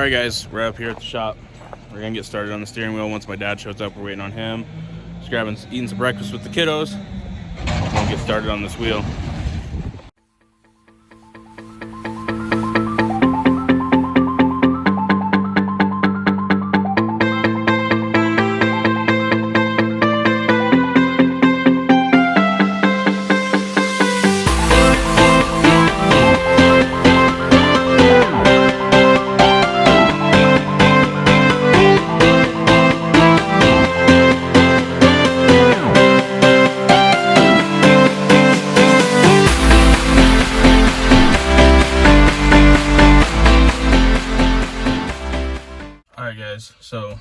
Alright guys, we're up here at the shop. We're gonna get started on the steering wheel. Once my dad shows up, we're waiting on him. Just eating some breakfast with the kiddos. We'll get started on this wheel. Alright guys, so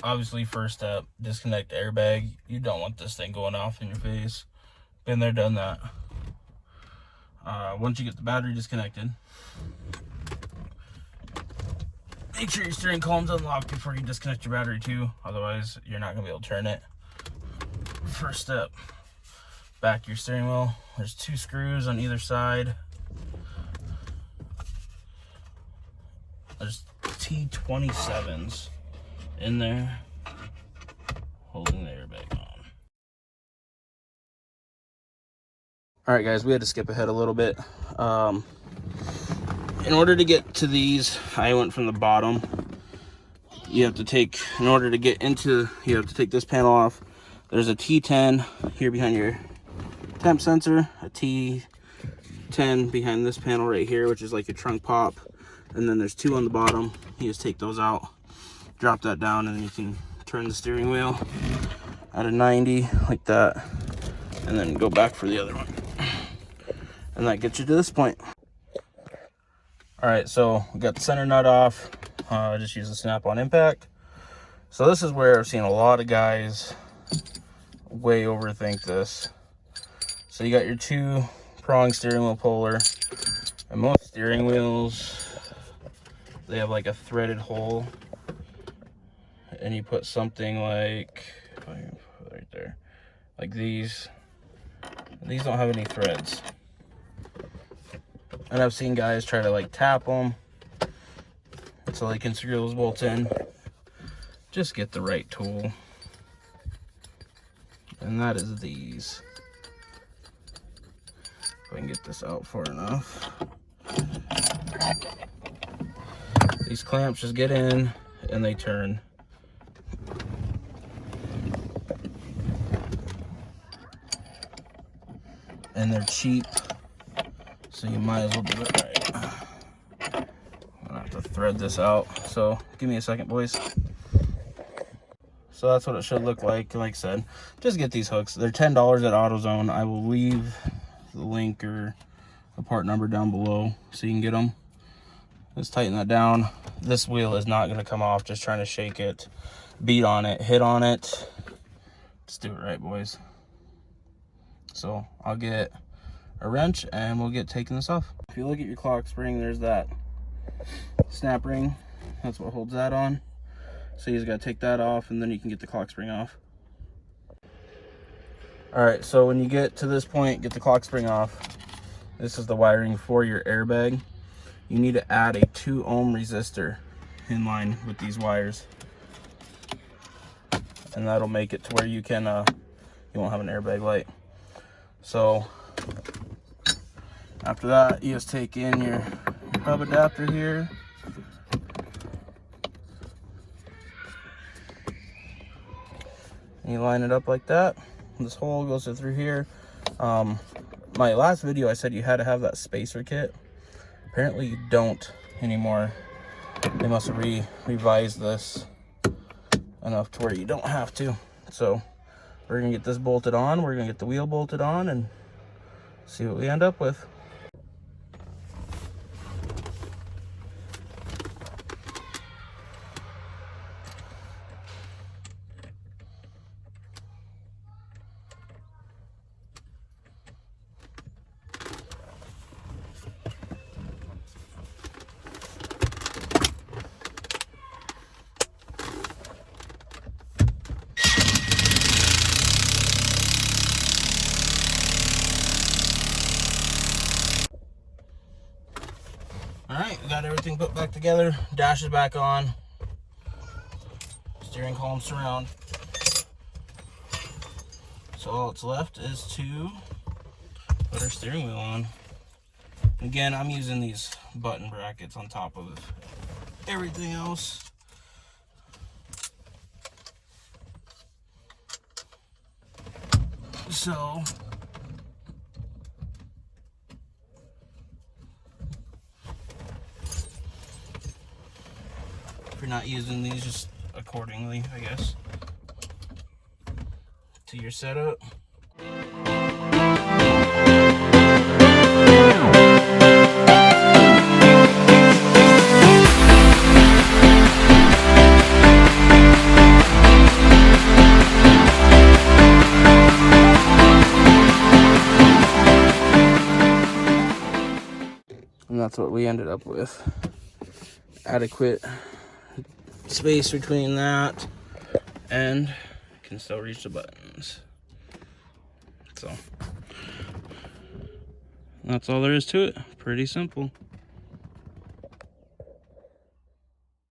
obviously first step, disconnect airbag. You don't want this thing going off in your face. Been there, done that. Once you get the battery disconnected, make sure your steering column's unlocked before you disconnect your battery too, otherwise you're not going to be able to turn it. First step, back your steering wheel. There's 2 screws on either side. There's T27s in there holding the airbag on. Alright guys, we had to skip ahead a little bit. In order to get to these, I went from the bottom. You have to take, in order to get into, you have to take this panel off. There's a T10 here behind your temp sensor, a T10 behind this panel right here, which is like a trunk pop. And then there's 2 on the bottom. You just take those out, drop that down, and then you can turn the steering wheel at a 90 like that, and then go back for the other one. And that gets you to this point. All right, so we got the center nut off. I just use the snap-on impact. So this is where I've seen a lot of guys way overthink this. So you got your 2-prong steering wheel puller, and most steering wheels, they have like a threaded hole, and you put something like, if I can put it right there, like these don't have any threads. And I've seen guys try to like tap them so they can screw those bolts in. Just get the right tool, and that is these. If I can get this out far enough. These clamps just get in and they turn. And they're cheap, so you might as well do it right. I'm gonna have to thread this out, so give me a second, boys. So that's what it should look like. Like I said, just get these hooks. They're $10 at AutoZone. I will leave the link or the part number down below so you can get them. Let's tighten that down. This wheel is not going to come off just trying to shake it, beat on it, hit on it. Let's do it right, boys. So I'll get a wrench and we'll get taking this off. If you look at your clock spring, there's that snap ring. That's what holds that on. So you just got to take that off, and then you can get the clock spring off. All right, so when you get to this point, get the clock spring off. This is the wiring for your airbag. You need to add a 2 ohm resistor in line with these wires, and that'll make it to where you can you won't have an airbag light. So after that, you just take in your hub adapter here, and you line it up like that. This hole goes through here. My last video I said you had to have that spacer kit. Apparently you don't anymore. They must have revised this enough to where you don't have to. So we're gonna get this bolted on, we're gonna get the wheel bolted on, and see what we end up with. got everything put back together. Dash is back on. Steering column surround. So all that's left is to put our steering wheel on. Again, I'm using these button brackets on top of everything else. So if you're not using these, just accordingly, I guess, to your setup. And that's what we ended up with. Adequate space between that, and can still reach the buttons. So that's all there is to it. Pretty simple.